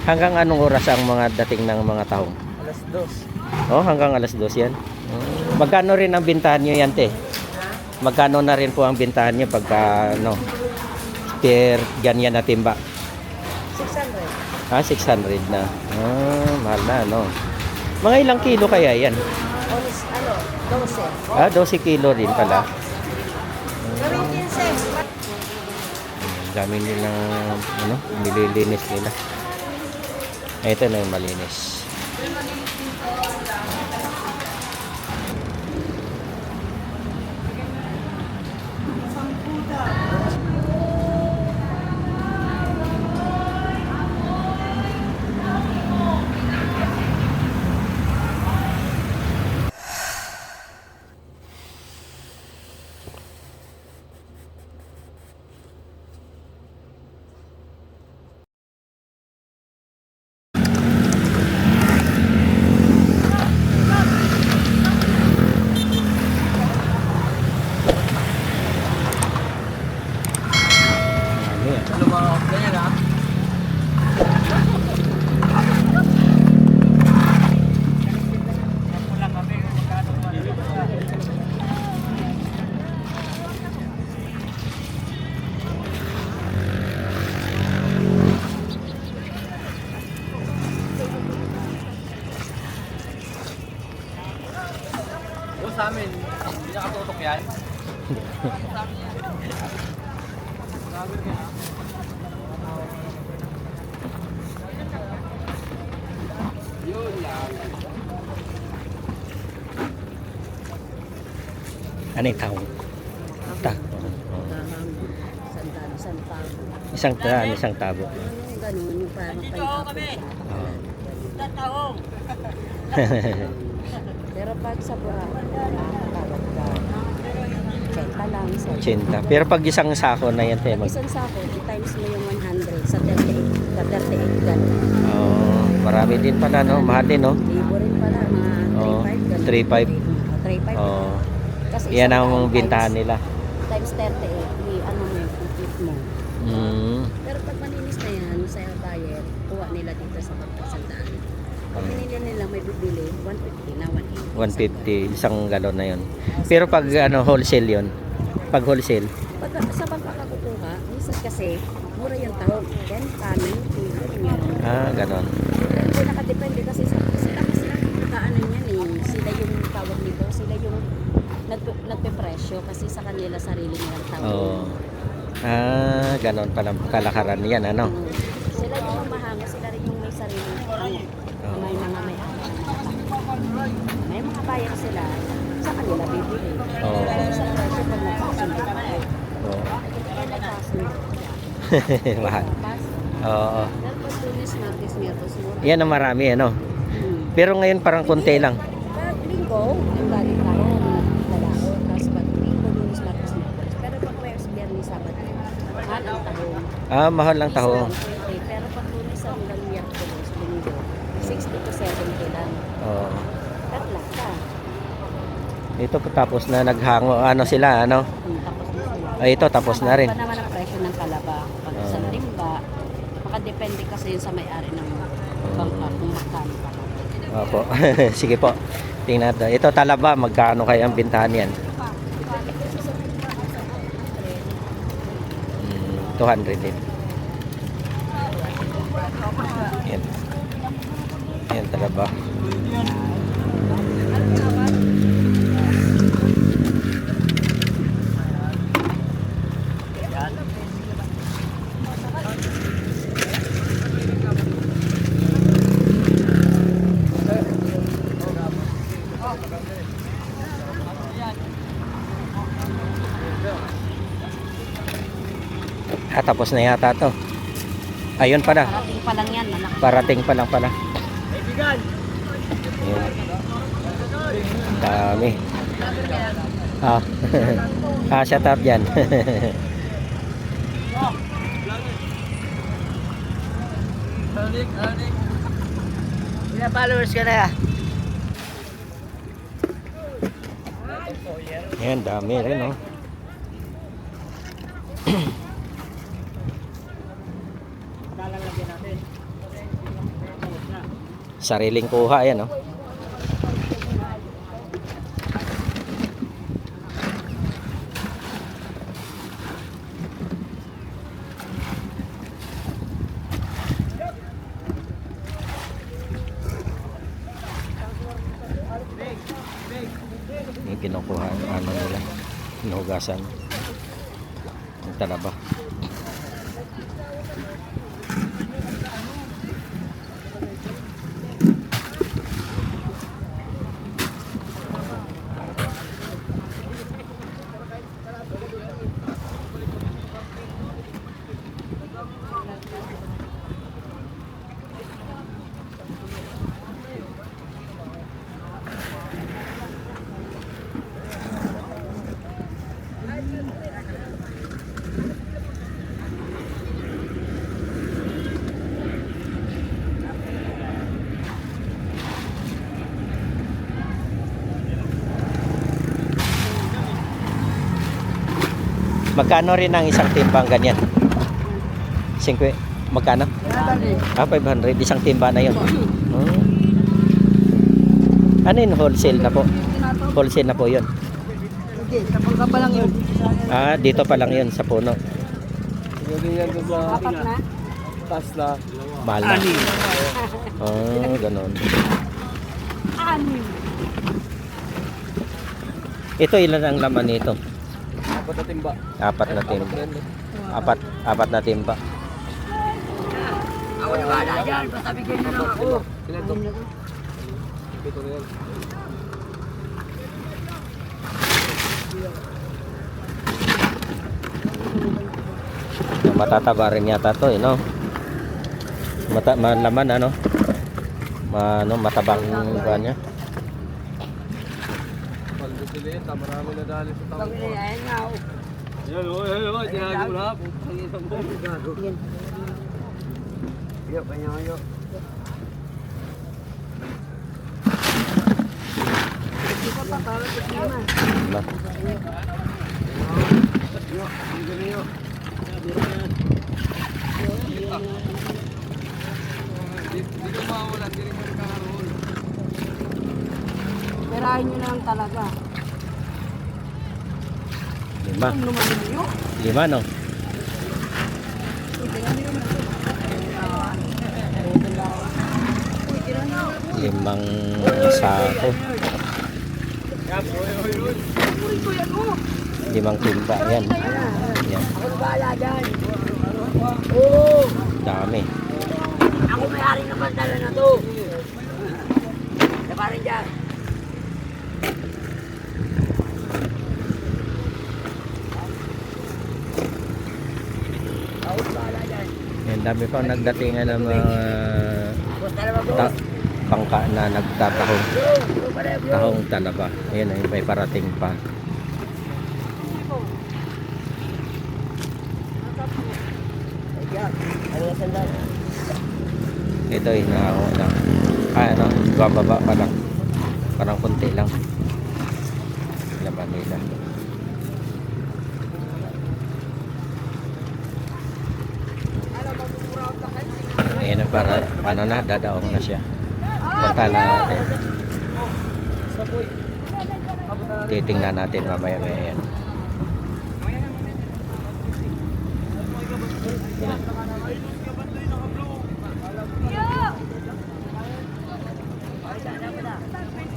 Hanggang anong oras ang mga dating ng mga tahong? Alas 2. Oh, hanggang alas 2 yan. Magkano rin ang bintahan nyo yan, te? Magkano na rin po ang bintahan nyo pagka, ano, per ganyan na timba? 600. 600 na. Mahal na, no? Mga ilang kilo kaya yan? 12. 12 kilo rin pala. Gawin 15. Dami nilang, ano, nililinis nila. Ito na yung malinis. Ano mga ganyan ha? Sa amin, hindi nakatutok yan. Ano yung tahong? Isang tabo. Ganun, yung parang Oh. Pero pag sa Boracay, check lang. 80. Pero pag isang sako na yan, te, Isang sako, times mo yung 100 sa 38. Sa 38 ganun. Oh, marami din pala, no? Mahal din, no? Libo rin pala, mga 3.5. 3.5 ganun. 3.5. Oh. Kasi Yan isang ang daan bintahan nila. Times 38, ano mo yung complete mo. Pero pag malinis na yan, sa buyer, kuha nila dito sa pagkasandaan. Pag binili nila may bibili, 150 na 180. 150, isang galon na yun. Pero pag ano, wholesale yun? Pag wholesale? Pag sa pagkakakukuha, minsan kasi, mura yung tahong. Then, kanin, kilo, yan. Ganon. Hindi nakadepende kasi sila kaanan yan eh. Sila yung tawag nito, sila yung nagpe-presyo kasi sa kanila sarili nilang tahong. Oo. Ganon pala kalakaran yan, ano? Sila yung mahanga, sila rin yung may sarili tahong. May mga may mga buyer sila sa kanila bibili. Pero sa presyo pag nagkasundo tayo. Mahal. Oo. Pero pag Lunes, Martes, Miyerkules, mura. Yan ang marami, ano? Pero ngayon parang konti lang. Pag linggo, yung galing tayo, lalao. Tapos pag linggo, Lunes, Martes, Miyerkules. Pero pag Biyernes, Sabado, mahal ang tahong. Mahal lang taho. Pero pag Lunes hanggang Miyerkules, linggo, 60 to 70 lang. Oo. Tatlak ka. Ito tapos na naghango, ano sila, ano? Tapos na sila. Ito tapos na rin. Pa naman ang presyo ng kalaba. Pag sa timba, makadepende kasi yun sa may-ari ng bangka kung magkano ka. Opo. Sige po. Tingnan natin. Ito talaba, magkano kaya ang bintahan yan? 200 din. Yan. Yan talaba. Tapos na yata to. Ayun pala. Parating pa lang yan, anak. Parating pa lang pala. Ayun. Dami. Shut up dyan. Ilang followers ka na ya? Ayan, dami rin, oh. Sariling kuha yan, no? Yung kinukuha, ano nila, hinugasan. Yung talaba. Magkano rin ang isang timbang ganyan? 5, magkano? 500, isang timba na yun. Hmm. Ano yun, wholesale na po? Wholesale na po yun. Hindi, sa pangka pa lang yun. Dito pa lang yun sa puno. Apat na? Tasla. Mahal na. Ganon. Anim. Ito ilan ang laman nito? Apat na timba. Apat na timba. Apat na timba. Ako na bahala dyan, basta bigyan nyo lang ako. Ilan to? Ito na yan. Matataba rin yata to, no? Malaman, ano? Matabang buwan niya. Paldo sila yan. Marami na dali sa tao. Ayan nga, oh. Yan, oy. Tinago mo na. Putang mo. Yan. Yo, kanya. Hindi pa pa, para sa kima. Diba? Hindi ko mawala. Hindi rin magkakaroon. Perahin nyo lang talaga. 5. Ano naman nyo? 5, no? Limang sako. Limang timba. Yan. Yan. Ako na bahala dyan. Oo. Dami. Ako may-ari ng bandala na to. Diba rin dyan? Ako na bahala dyan. Yan, dami pa nagdatingan ng mga Basta naman bro. pangka na nagtatahong. Bro, pare bro. Tahong talaba. Ayan, ay may parating pa. Ayan, ano na sandal? Ito ay ano, bababa pa lang. Parang konti lang. Laban nila. Ayan na para, ano na, dadaong na siya. Punta na natin. Titingnan natin mamaya-maya yan.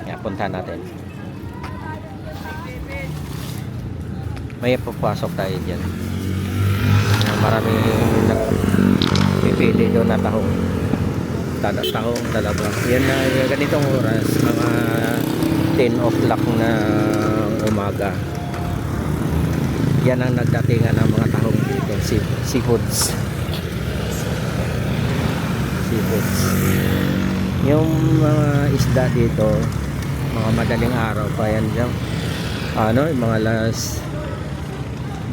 Yan, punta natin. May papasok tayo dyan. Maraming pipili doon na tahong. Tahong talaga. Yan na ganitong oras, mga 10 o'clock na umaga. Yan ang nagdatingan ng mga tahong dito. Seafoods. Yung mga isda dito, mga madaling araw pa yan dyan. Yung mga alas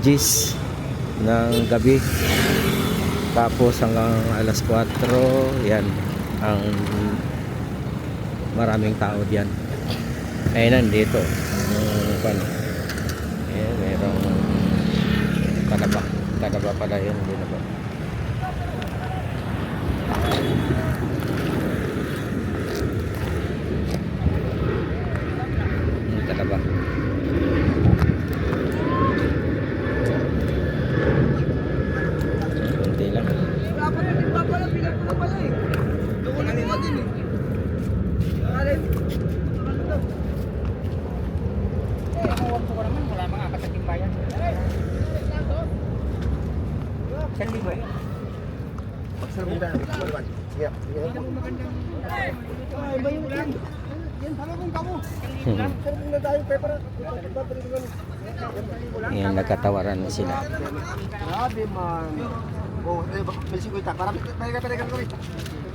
10 ng gabi. Tapos hanggang alas 4, yan ang maraming tao diyan. Ayun nandito. Merong kanaba pala yun, hindi na ba? Yan, nagkatawaran na sila. Grabe man. Oh, balik ko ita. Para balikan kami.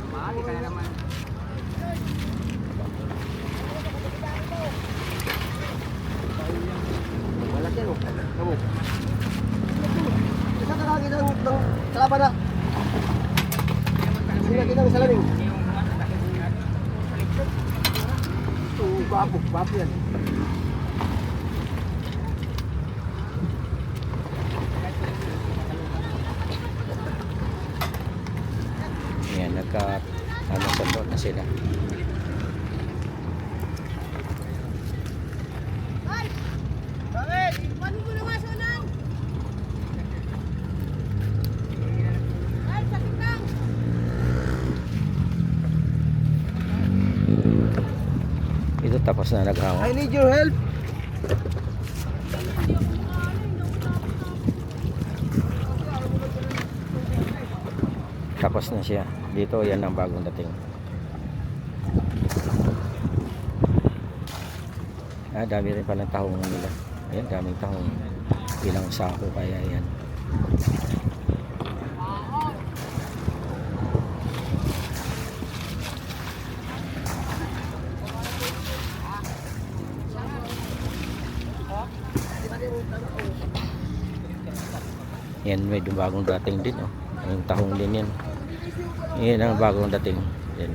Mali ka na naman. Malaki no. Kamu. Isa ka lagi ng kalaban na. Sila kita ng salamin. Ito, bapo yan. Yan, sandot na sila. Ito tapos na nag-awak. I need your help. Tapos na siya. Dito yan ang bagong dating. Dami rin palang tahong nila. Ayan, daming tahong. Ilang sako kaya yan. Yan, may bagong dating din. Oh. Yung tahong din yan. Yan ang bagong dating. Yan.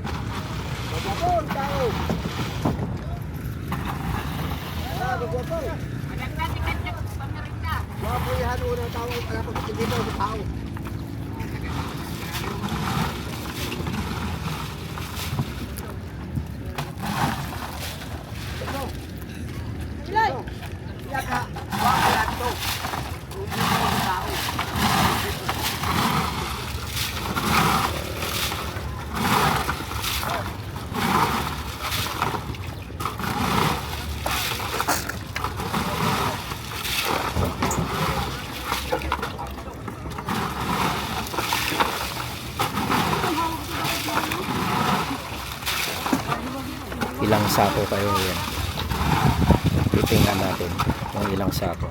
Ilang sako kayo yan. Titingnan natin kung ilang sako.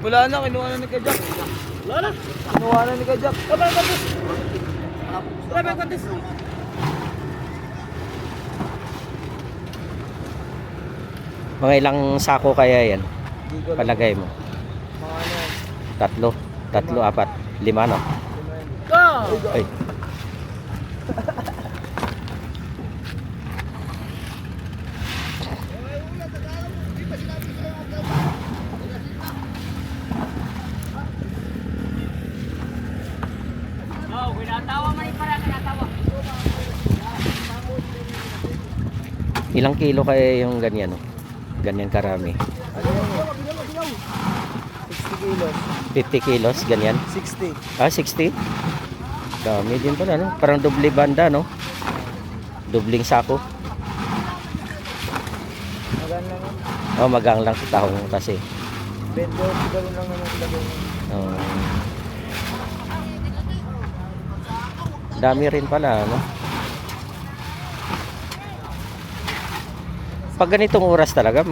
Wala na, kinuha na ni Kajak. Wala na. Kinuha na ni Kajak. Wala ba kontis? Mga ilang sako kaya yan? Palagay mo. Tatlo, apat, lima, no? Ay. Ilang kilo kaya yung ganyan, no? Ganyan karami. 60 kilos. 50 kilos, ganyan. 60. 60? Dami din pala, no? Parang doble banda, no? Dobling sako. Maganda lang. Oh, magang lang tahong kasi. Bendo, siguro lang naman lagay. Dami rin pala, no? Pag ganitong oras talaga,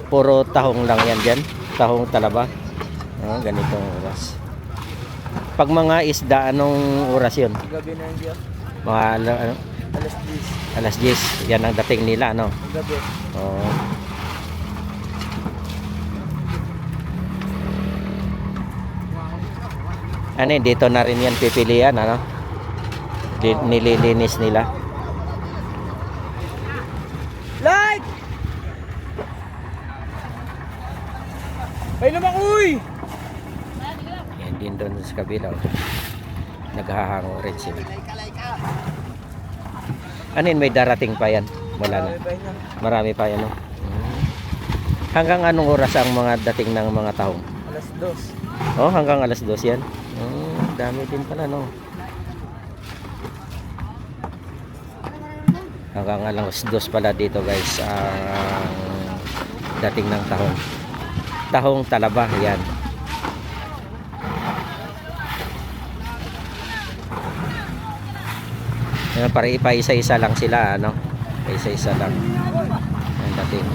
puro tahong lang yan dyan. Tahong talaba. Ganitong oras. Pag mga isda, anong oras yun? Gabi na yan. Mga Alas 10. alas 10. Yan ang dating nila, no? Gabi. Oo. Ano yun, dito na rin yan pipilian, ano? Nililinis nila. Light! Ay naman uy! Yan din doon sa kabila. Oh. Naghahango rin sila. Ano yun, may darating pa yan? Wala na. Marami pa yan, no? Hanggang anong oras ang mga dating ng mga taong? Alas 2. Oh, hanggang alas 2 yan. Dami din pala, no? Hanggang alas 2 pala dito, guys, ang dating ng tahong. Tahong talaba, yan. Yan, para ipa-isa-isa lang sila, ano? Isa-isa lang. Ang dating.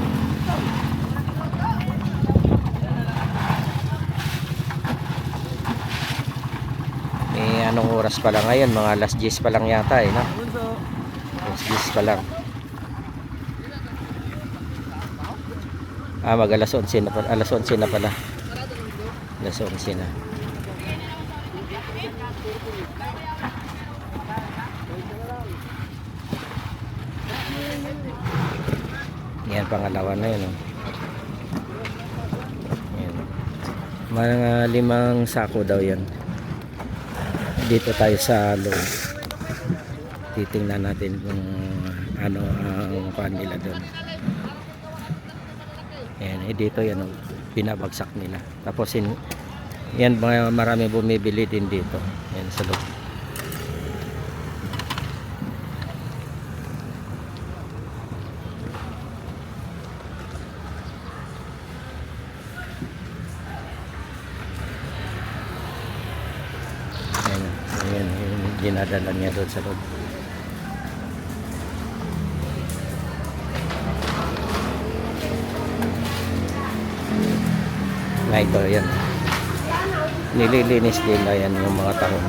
Anong oras pa lang ngayon? Mga alas 10 pa lang yata, no? Alas 10 pa lang. Mag alas 11 na pala. Alas 11 na pala. Alas 11 na. Yan, pangalawa na yun, Yan. Mga 5 sako daw yan. Dito tayo sa loob. Titingnan natin kung ano ang pan nila doon. Ayan, dito yan, binabagsak nila. Tapos yan, marami bumibili din dito. Yan sa loob. Ayan, dinadala niya doon sa loob. Na ito, yan. Nililinis nila yan yung mga tahong.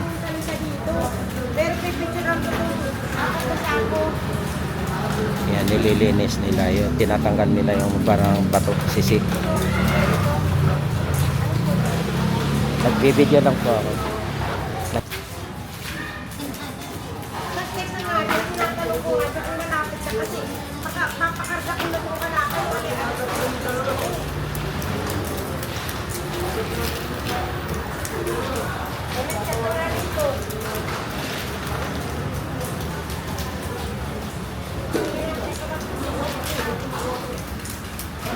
Yan, nililinis nila yun. Tinatanggal nila yung parang bato, sisi. Nagbibideo lang po ako.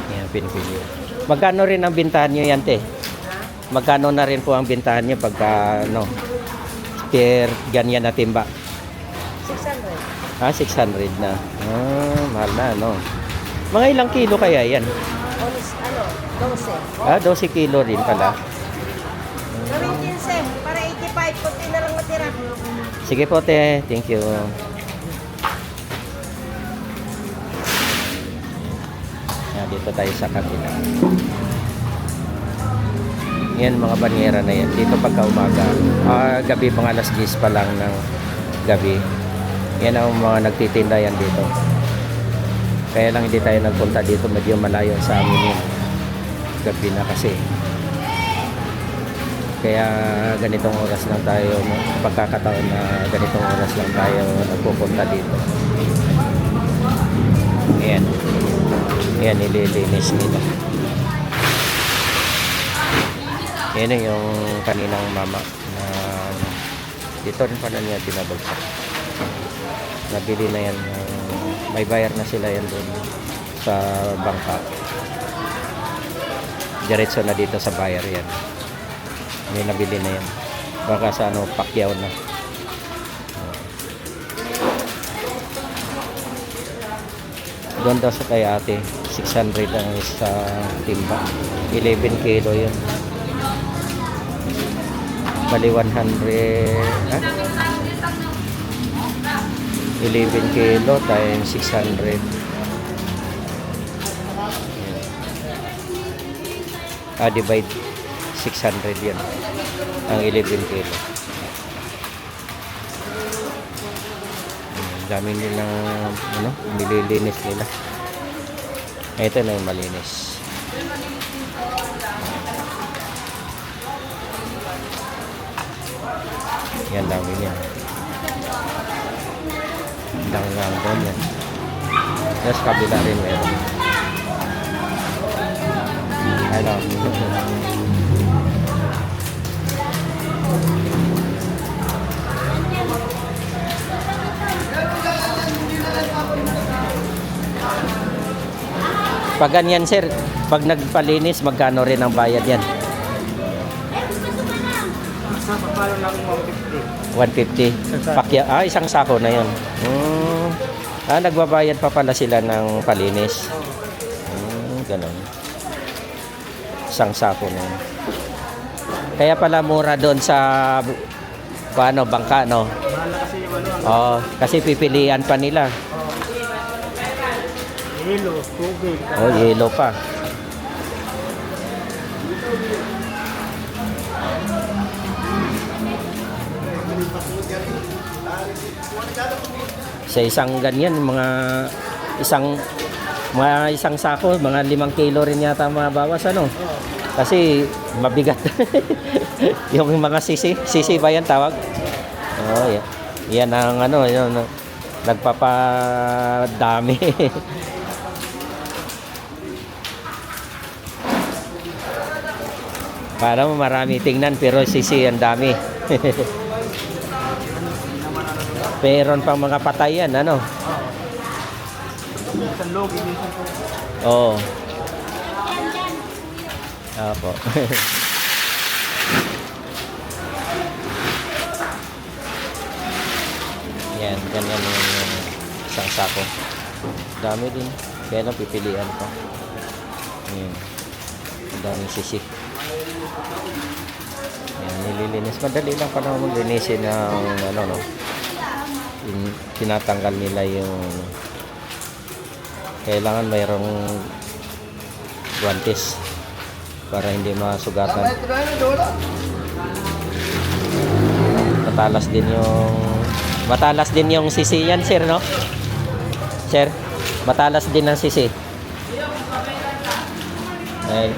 Yan, pinipili. Magkano rin ang bintahan nyo yan, te? Magkano na rin po ang bintahan nyo pagka, per ganyan na timba? 600. 600 na. Mahal na, no? Mga ilang kilo kaya yan? 12. 12 kilo rin pala. Gawin 15, para 85, kunti na lang matira. Sige po, te. Thank you. Dito tayo sa kabila. Yan, mga banyera na yan. Dito pagka umaga. Gabi, mga alas 10 pa lang ng gabi. Yan ang mga nagtitinda yan dito. Kaya lang hindi tayo nagpunta dito. Medyo malayo sa amin yun. Gabi na kasi. Kaya ganitong oras lang tayo, pagkakataon na ganitong oras lang tayo nagpupunta dito. Ayan. Ayan, nililinis nila. Yan yung kaninang mama na dito rin pala niya binabagsak. Nabili na yan. May bayar na sila yan doon sa bangka. Diretso na dito sa bayar yan. May nabili na yan. Baka sa Pacquiao na. Doon daw sa kay ate, 600 ang isa timba. 11 kilo yun. Bali 100, 11 kilo times 600. Divide 600 yan. Ang 11 kilo. Dami nilang nililinis nila. Ito na yung malinis. Yan dami niya. Lang doon yan. Tapos kabila rin meron. Ano? Pag ganyan sir, pag nagpalinis, magkano rin ang bayad yan? Sa papalo lang 150. 150. Isang sako na yun. Nagbabayad pa pala sila ng palinis. Ganon. Isang sako na yun. Kaya pala mura doon sa bangka, no? Mahal na kasi yung ano. Oo, kasi pipilian pa nila. Hilo, tubig. Oh, yelo pa. Sa isang ganyan, isang sako, mga 5 kilo rin yata mabawas, ano? Kasi mabigat. Yung mga sisi ba yan tawag? Oh, yan. Yan ang ano, yun, nagpapadami. Para marami tingnan pero sisi ang dami. Meron pang mga patayan, ano? Isang logi, minsan po. Oo. Opo. Yan, ganyan yung isang sako. Dami din. Kaya lang pipilian ko. Yan. Ang daming sisik. Yan, nililinis. Madali lang pa naman maglinisin ng ano, no? Tinatanggal nila yung kailangan mayroong guantes para hindi masugatan. Matalas din yung sisi yan, sir, no? Sir, matalas din ang sisi. Ay.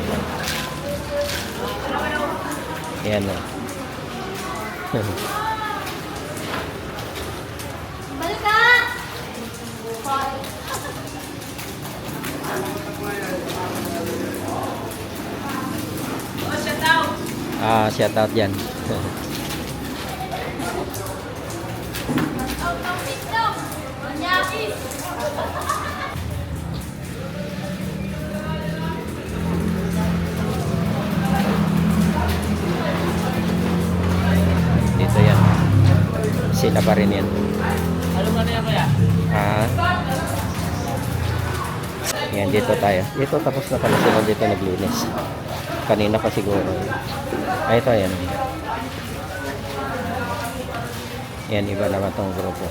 Yan, no? Shout out yan. Dito yan. Sila pa rin yan. Alam mo na yan kaya? Yan, dito tayo. Dito tapos na pala sila dito naglinis. Kanina pa siguro. Ito yan. Yan, iba naman tong grupo.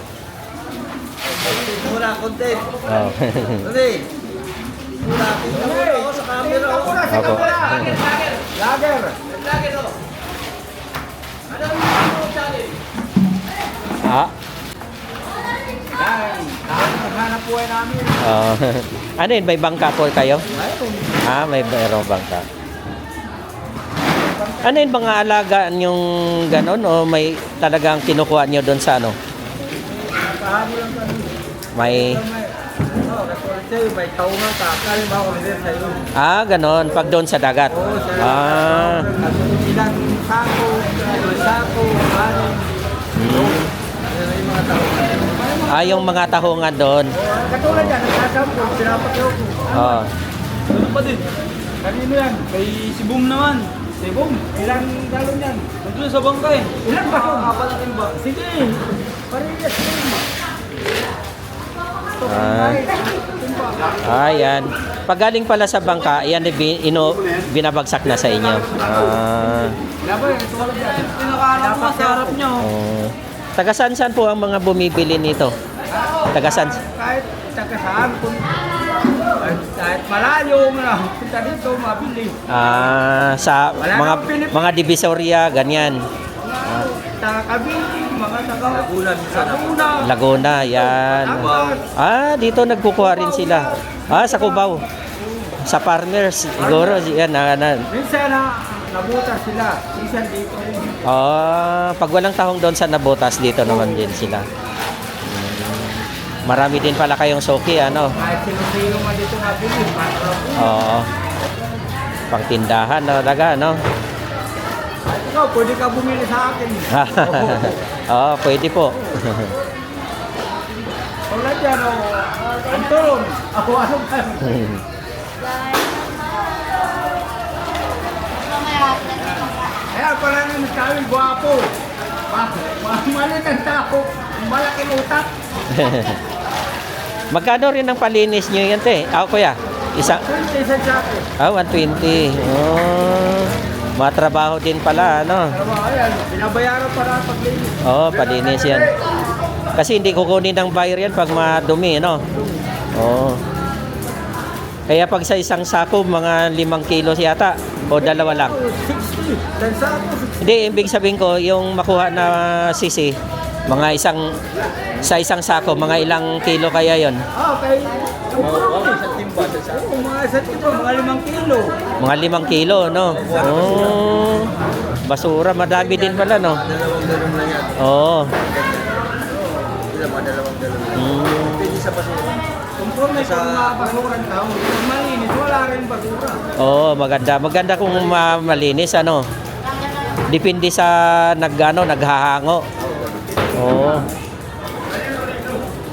Mura, content. Oh. Dali. Mura, tingnan mo ako sa camera. Opo. Lager. Lager, oh. Ano yung challenge? Yan. Naghanap buhay namin. Ano yun? May bangka po kayo? Ayun. May mayroong bangka. Ano yun, mga alagaan yung ganon o may talagang kinukuha nyo doon sa ano? Kahamo lang kami. May... May taungan ka. Kali ba ako rin sa iyo? Ganon. Pag doon sa dagat. Ilang sako, sako, ano. Yung mga taungan. Yung mga tahungan doon. Katulad yan, nagsasampo, pinapakyaw ko. Ano pa din? Kanino yan? Kay si Boom naman. Si Boom, ilang galon yan? Nandun sa bangka eh. Ilang ba? Kapal natin ba? Sige, parehas din. Yan. Pag galing pala sa bangka, yan binabagsak na sa inyo. Pinakaharap mo sa harap nyo. Taga-saan po ang mga bumibili nito? Taga-saan? Kahit saan, kahit malayo mo na, punta dito, mabili. Sa mga divisoria, ganyan. Taga Cavite, mga taga Laguna. Laguna, yan. Dito nagkukuha rin sila. Sa Cubao. Sa farmers, siguro. Yan, Minsan nabutas sila. Minsan dito rin. pag walang tahong doon sa nabotas, dito naman din sila. Marami din pala kayong soki, ano? Kahit sino-sino man dito nabili. Oo. Pangtindahan, no? Daga, no? Kahit ikaw, pwede ka bumili sa akin. Oo, pwede po. Wala dyan, Anton, ako ano ba? Kaya pala nang sabi, gwapo. Maliit ang tao, malaking utak. Magkano rin ang palinis nyo yan, te? Kuya? Isa? 20 sa jacket. 120. Oh, matrabaho din pala, ano? Ayan, binabayaran para paglinis. Oo, palinis yan. Kasi hindi kukunin ng buyer yan pag madumi, no? Oo. Kaya pag sa isang sako, mga 5 kilos yata. O 2 lang. 60. Dan sa ako, Hindi, ibig sabihin ko, yung makuha na sisi, mga sa isang sako, mga ilang kilo kaya yon? kay... Sa timba, sa mga sa timba, mga 5 kilo. Mga 5 kilo, no? Oh, basura, madami din pala, no? Dalawang lang yan. Oo. Sila mga dalawang. Pwede sa basura. Kung may mga basuran tao, kung malinis, wala rin basura. Oo, maganda. Maganda kung malinis, ano? Depende sa naghahango. Oo.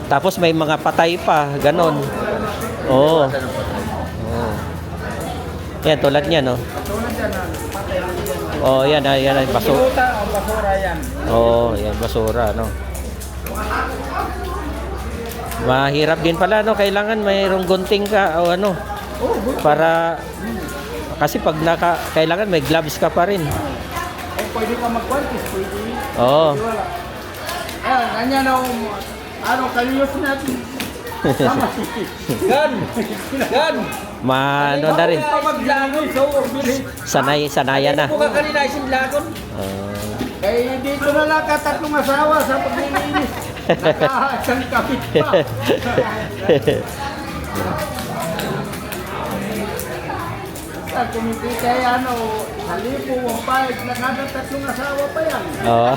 Tapos may mga patay pa, ganon. Oo. Oo. Yan, tulad niya, no? Tulad yan, patay lang yan. Oo, yan, basura. Kiluta ang basura yan. Oo, yan, basura, no? Mahirap din pala, no? Kailangan mayroong gunting ka o ano. Para, kasi pag kailangan may gloves ka pa rin. Pwede ka mag-quantis, pwede. Oo. Wala. Ganyan kaliyos natin. Gan! Ano na rin. Maglagoy, so, bilis. Sanayan na. Kung kanina isin lagon. Kaya dito na lang katatlong asawa sa paglilinis. Nakaasang kapit pa. Kumipita yan, 1,000, 1,500, nakakatatlong asawa pa yan. Oo.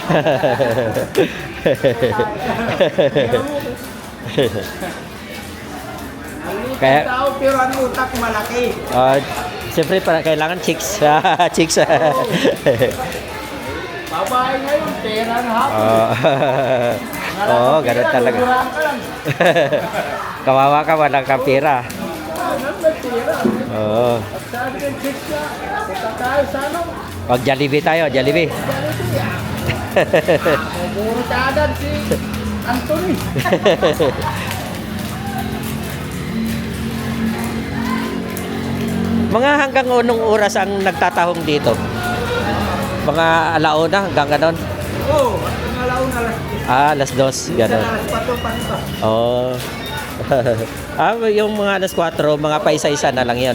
Kaya tao pero ang utak malaki. Siyempre, kailangan chicks. Chicks. Babae ngayon, pera na hapon. Oo, ganun talaga. Luluhan ka lang. Kawawa ka, walang kang pera. May pera. Oo. At sabi ng chicks na, punta tayo sa Pag Jollibee tayo, Jollibee. Puro ka agad si Anthony. Mga hanggang unong oras ang nagtatahong dito? Mga alauna hanggang ganon? Oo, ang alaon alas 10. Alas 2, ganon. Alas 4 pa nito. Oo. Yung mga alas 4, mga paisa-isa na lang yan.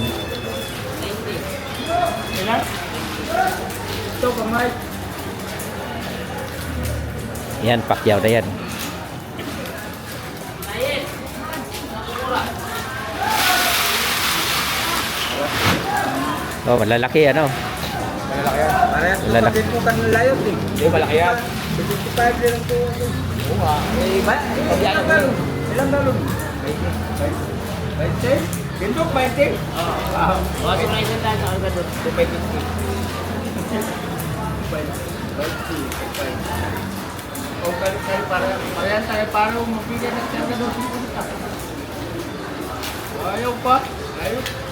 Ilan? Ito, kamay. Yan, pakyaw na yan. Oh, malalaki ano? Malaki yan. Parehas ko Lalaki. pag ikutan ng layot eh. Hindi, malaki yan. 55 din ang tuwa ko. Oo nga. Ilang galon? Ilang galon? 20? Bindok, 20? Oo. Bakit na isang tayo sa algadot? 250. 20. O parehan tayo para umapigyan ng algadot. Ayaw pa. Ayaw.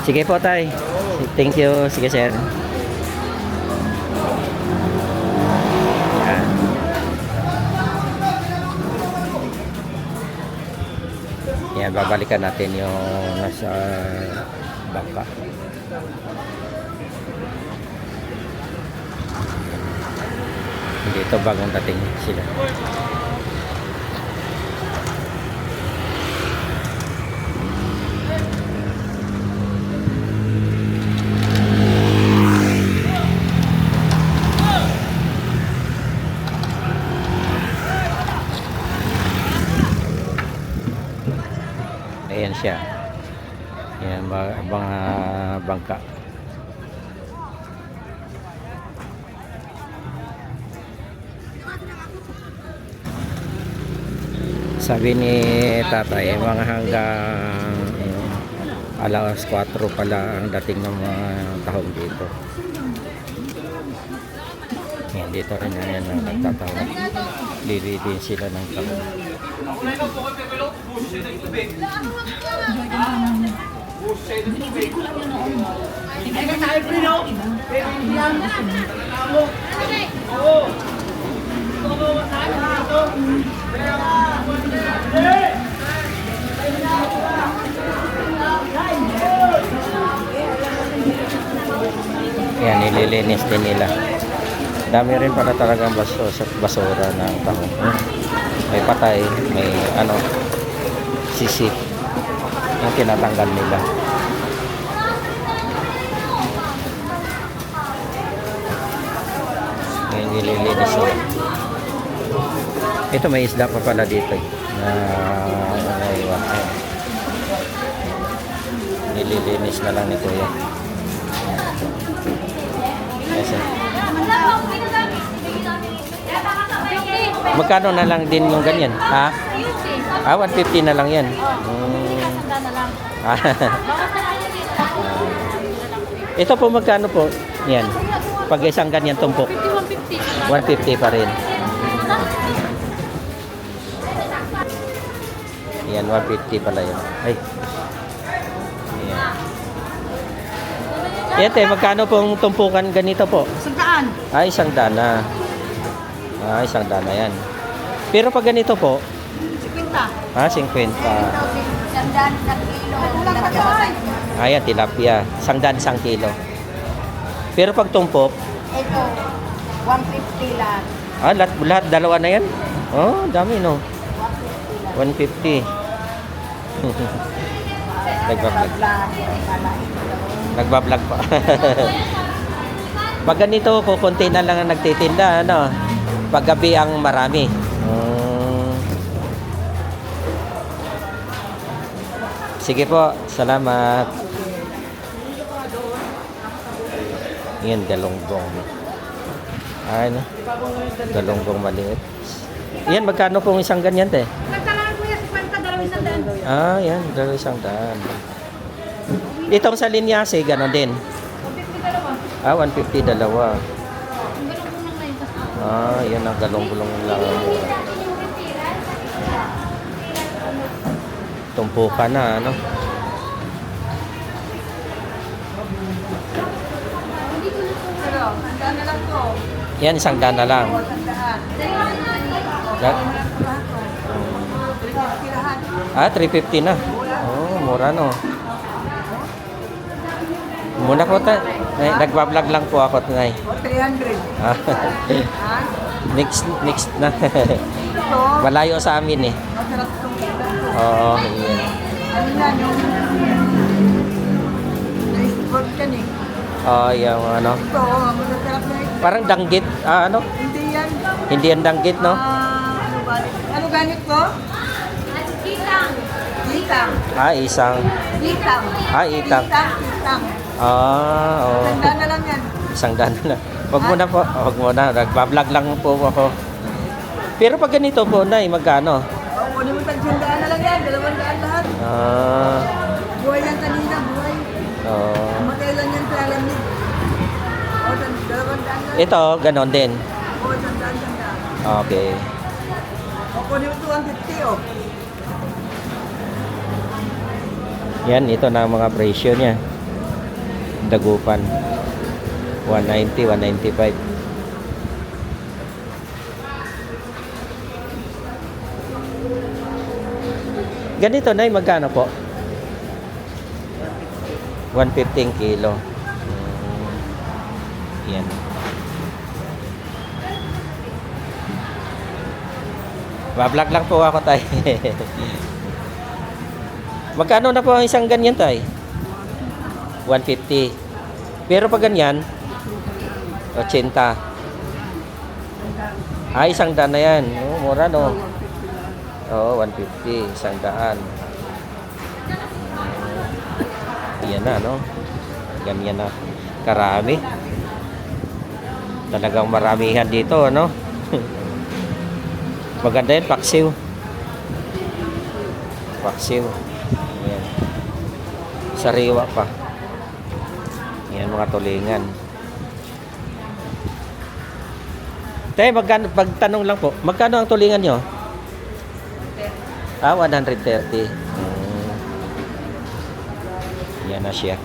Sige po, tay. Thank you. Sige, sir. Yan. Yan, babalikan natin yung nasa bangka. Dito bagong dating sila. Sabi ni tatay, mga hanggang alas 4 pala ang dating ng mga tahong dito. Yan, dito rin yan ang nagtatawag. Lilidin sila ng tahong. Yan, nililinis din nila. Dami rin pala talagang basura ng tahong. May patay, may sisi. Yung tinatanggal nila. Yan, nililinis nila. Ito may isda pa pala dito na naiwan. Nililinis na lang ni Kuya. Kasi magkano na lang din yung ganyan? Ha? 150 na lang yan. Ito po magkano po? Yan. Pag isang ganyan tumpok. 150 pa rin. Yan, 150 pala yun. Ay. Yan. Yan, magkano pong tumpukan ganito po? 100. Ay, 100 na. Isang daan na yan. Pero pag ganito po, 50. 50. 100 na kilo. Ayan, tilapia. 100 kilo. Pero pag tumpok, Ito, 150 lang. lahat dalawa na yan? Oh, dami no. 150. Nagbablog. Nagbablog pa. Pag ganito, kukunti na lang ang nagtitinda, ano? Pag gabi ang marami. Sige po, salamat. Yan, galunggong. Ano? Galunggong maliit. Yan, magkano pong isang ganyan, te? Nagtalaan ko yan, 50, 200. Yan, 200. Itong sa linyase, gano'n din. 150 dalawa. Yan ang galunggong lang. Tumpukan na, ano? Yan, 100 na lang. That? 350 na. Oh, mura no. Muna ko ta. Nagbablog lang po ako tonight. 300. Next na. Malayo sa amin eh. Masarap itong kita ko. Oo, yan. Ano yan, yung na-sport ka ni. Yung ano. Ito, masarap na ito. Parang danggit. Ano? Hindi yan. Hindi yan danggit, no? Ano ba? Ano ganit ko? Kitang. Kitang. Isang. Kitang. Itang. Kitang. Oo. Tanda na lang yan. 100 na. Wag muna po. Wag muna. Nagbablog lang po ako. Pero pag ganito po, Nay, magkano? Kunin mo tagsandaan na lang yan. 200 lahat. Buhay yan kanina, buhay. Matay lang yan sa alamig. 200 lang. Ito, ganon din. 100. Okay. Kunin mo 250, Yan, ito na ang mga presyo niya. Dagupan. 190, 195. Ganito na, magkano po? 115 kilo. Yan. Bablog lang po ako, tay. Magkano na po ang isang ganyan, tay? 150. Pero pag ganyan, 80. Isang daan na yan. Mura, no? 150. Isang daan. Yan na, no? Ganyan na. Karami. Talagang maramihan dito, no? Maganda yan, paksiw. paksiw. Ayan. Sariwa pa. Ayan mga tulingan. Tay, magkano, pagtanong lang po, magkano ang tulingan nyo? 130. Yan na siya.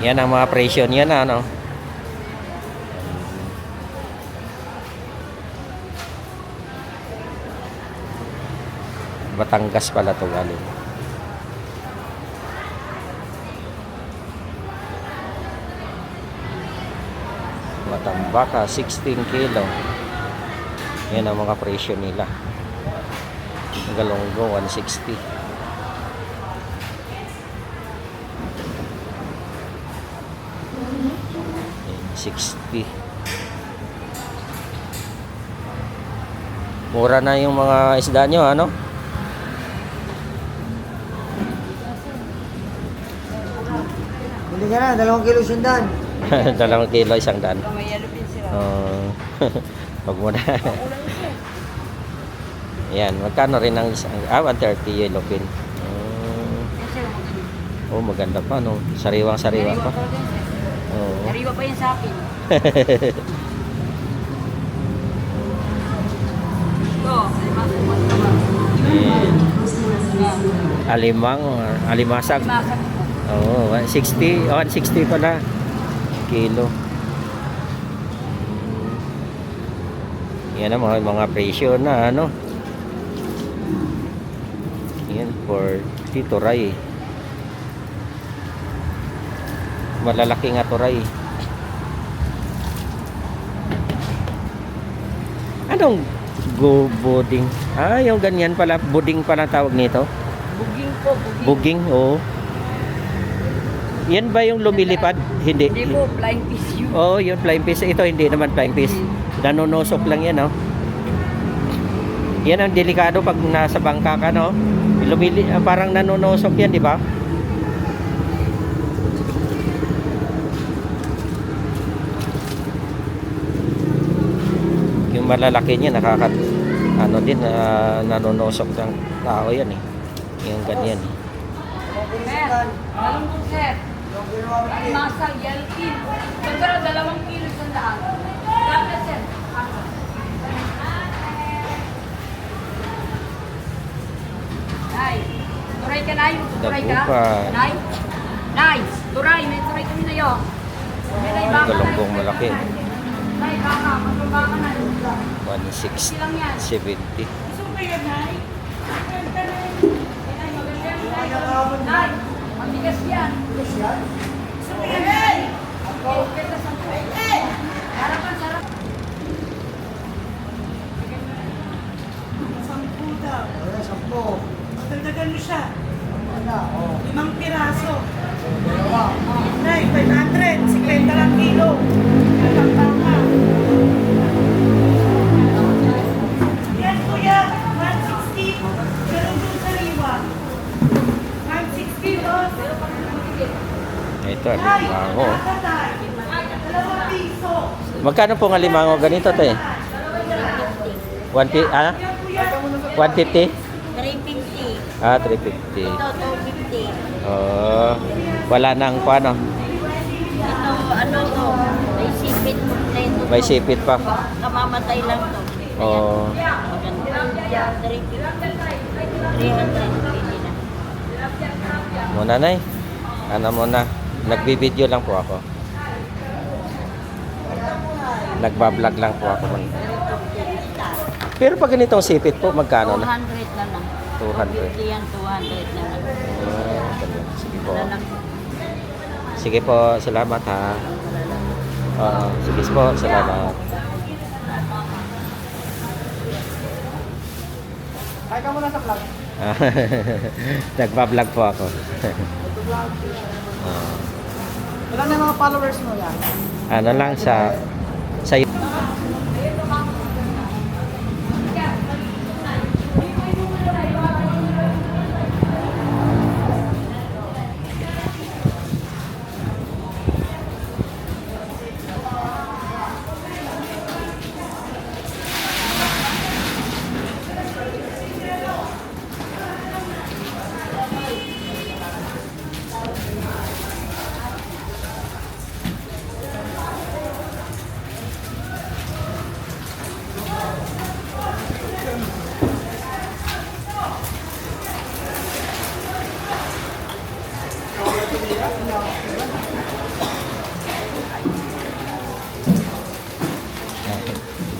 Yan ang mga presyo niya na, ano? Batangas pala ito galing. Matambaka, 16 kilo. Yan ang mga presyo nila. Galonggo, 160. Yan, 60. Mura na yung mga isda nyo, ano? Hindi ka na, 2 kilo sundan. 2 kilo, 100. May yellow pin sila. Huwag mo na. Yan, magkano rin ang isang, 130 yellow pin. Oh, maganda pa, no? Sariwang-sariwa pa. Oo. Sariwa pa yun sa akin. Ito, Yan. Alimasag. Oo, 160. 160 pala. Kilo. Yan ang mga presyo na, ano? Yan, for turay. Malalaki nga turay. Anong buding? Yung ganyan pala. Buding pala tawag nito. buging po, buging. Buging, oo. Yan ba yung lumilipad? Hindi. Hindi po, flying fish yun. Oo, yun, flying fish. Ito hindi naman flying fish. Nanonosok lang yan, no? Yan ang delikado pag nasa bangka ka, no? Parang nanonosok yan, di ba? Yung malalaki niya, nanonosok ng tao yan, eh. Yung ganyan, eh. Sir, malungkot sir. Masang yelkin. Pagkara 2 kilo sandaan. Grabe sir. Nay, turay ka nay. Turay ka. Dabukan. Nay. Nay, turay. May turay kami na yun. May nay baka. Galunggong malaki. Nay, baka. Magbaba na. 160, Ilang yan? 70. Gusto mo yan, nay? Nay, maganda yan, nay. Nay, matigas yan. Gusto mo yan, nay? Okay, ganda sa buhay. Harapan, sarap. Sampu daw. Ay, 10. Dagdagan mo siya. Wala, oh. 5 piraso. Dalawa. Nay, 500. 50 lang kilo. Tatama. Yan kuya, 160. Pero doon sa liwa. 160 doon. Ito, Nay, alimango. nakatay. 2 piso. Magkano po ang alimango ganito, te? 150? Yan kuya. 150? 350. 350. Ito, 250. Oh, wala nang paano. Ito, ano to? May sipit na ito. May sipit pa. Kamamatay lang to. Oh, Maganda. 350. 300. Pili na. muna na eh. Ano muna. Nagbibideo lang po ako. Nagbablog lang po ako. Pero pag ganitong sipit po, magkano 200 na? na lang. 200. 50 yan, 200 na lang. Sige po. Wala lang. Sige po, salamat ha. Sige po, salamat. Ay, ka muna sa vlog. Nagbablog po ako. Ilan na yung mga followers mo yan? Ano lang sa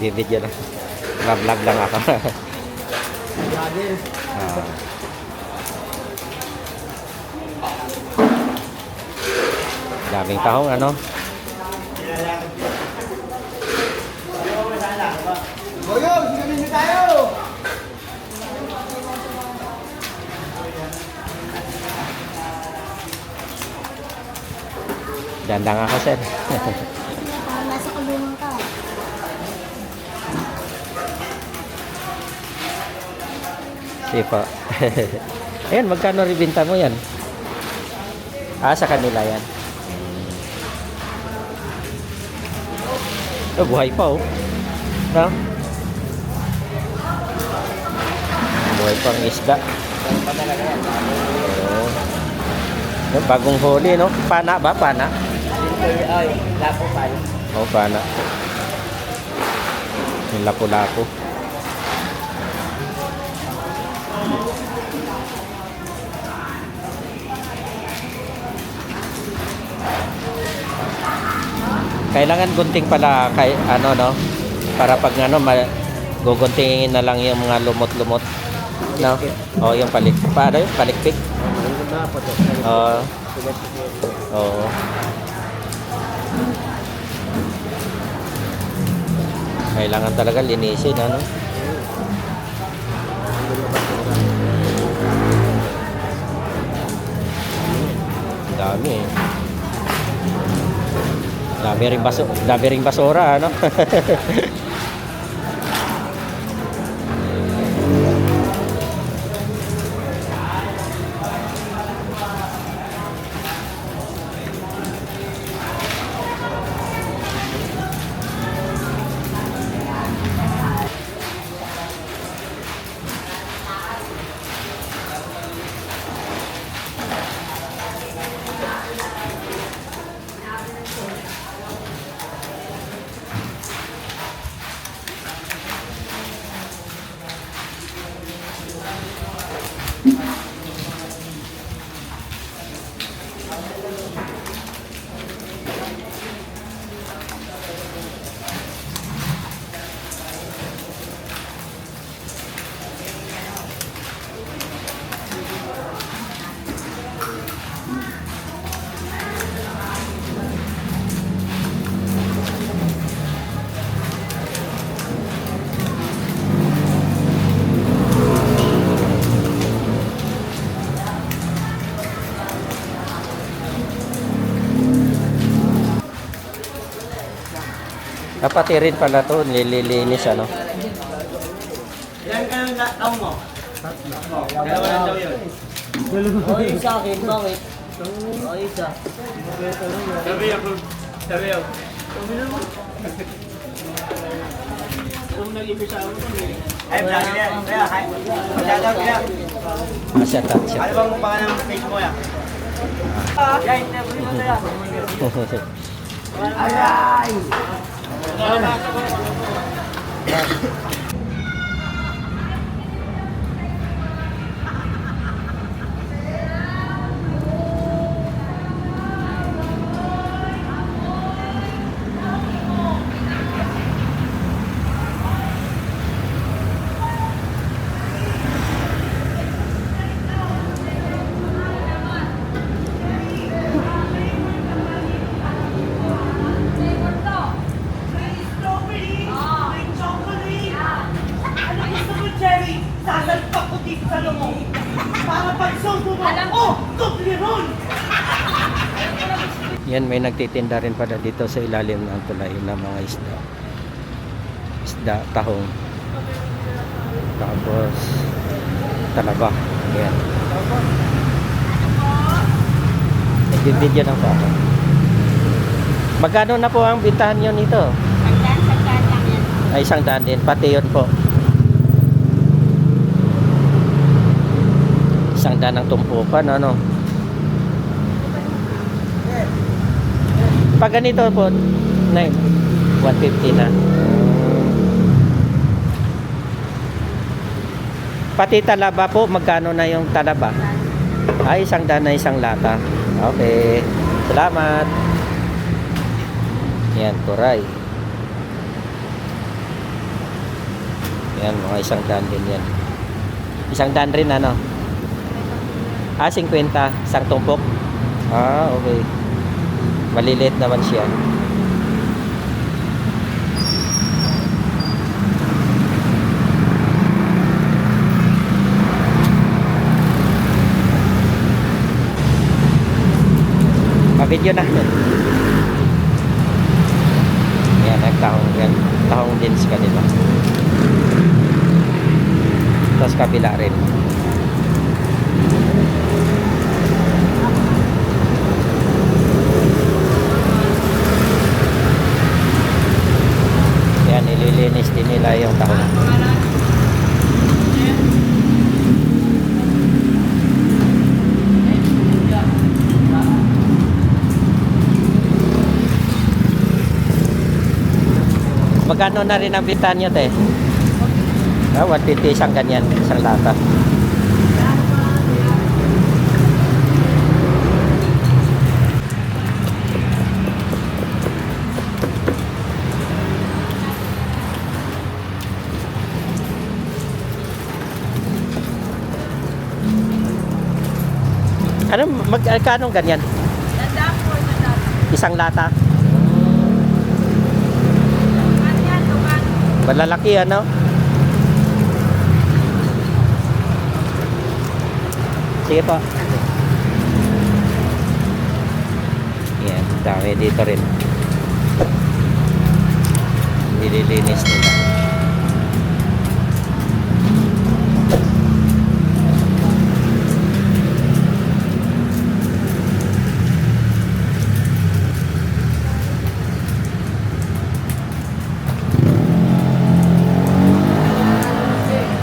Video lang. Vlog lang ako. Ah. Daming tahong ano. Boyo, sinabi niyo tayo! Ganda nga ako, sir. Parang nasa kulungan ka. Sige po. Ayan, magkano ribinta mo yan? Ah, sa kanila yan. Oh, buhay pa oh. No? Buhay pa ang isda. Oh. Yung bagong huli, no? Pana ba? Pana? Ay, lapo tayo. Oh, pana. Yung lapu-lapu. Kailangan gunting pala kay ano no para pag ano guguntingin na lang yung mga lumot-lumot no. Oh, yung palik. Paano yung palikpik? Oh. Oh. Kailangan talaga linisin ano. Dami eh. Dami ring basura, ano? Kapati rin pala to, nililinis ano. Ilan ka ng taong mo? Dalawa lang daw yun. Oy, sa akin, bakit? Oy, isa. Sabi ako. Sabi ako. Kung nag-ibig sa ako ay, vlog yan. Kaya, hi. Shoutout kaya. Asya touch. Ano bang pangalan ng page mo yan? Yan, interview mo tayo. Aray! Strawberry, may chocolate. Ano gusto mo, Jerry? Sasalpak ko dito sa loob. Para pag sodo mo, oh, Toblerone! Yan, may nagtitinda rin pala dito sa ilalim ng tulay ng mga isda. Isda, tahong. Tapos, talaba. Yan. Nagbibidyo ng pa ako. Magkano na po ang bintahan nyo nito? Sandaan lang yan. Ay, 100 din. Pati yun po. 100 ng tumpukan, ano? Pag ganito po, 150 na. Pati talaba po, magkano na yung talaba? Ay, 100 na isang lata. Okay. Salamat. Yan, turay. Yan, mga 100 din yan. 100 rin ano? 50. Isang tumpok? Okay. Maliliit naman siya. Pa-video na. Yan, nagtahong yan. Tahong din sa kanila. Tapos kabila rin. Yan, nililinis din nila yung tahong. Magkano na rin ang bintahan nyo, te? 150 isang ganyan, isang lata. Ano, magkano ganyan? Isang lata? Malalaki ano? Sige po. Yan, dami dito rin. Nililinis nila.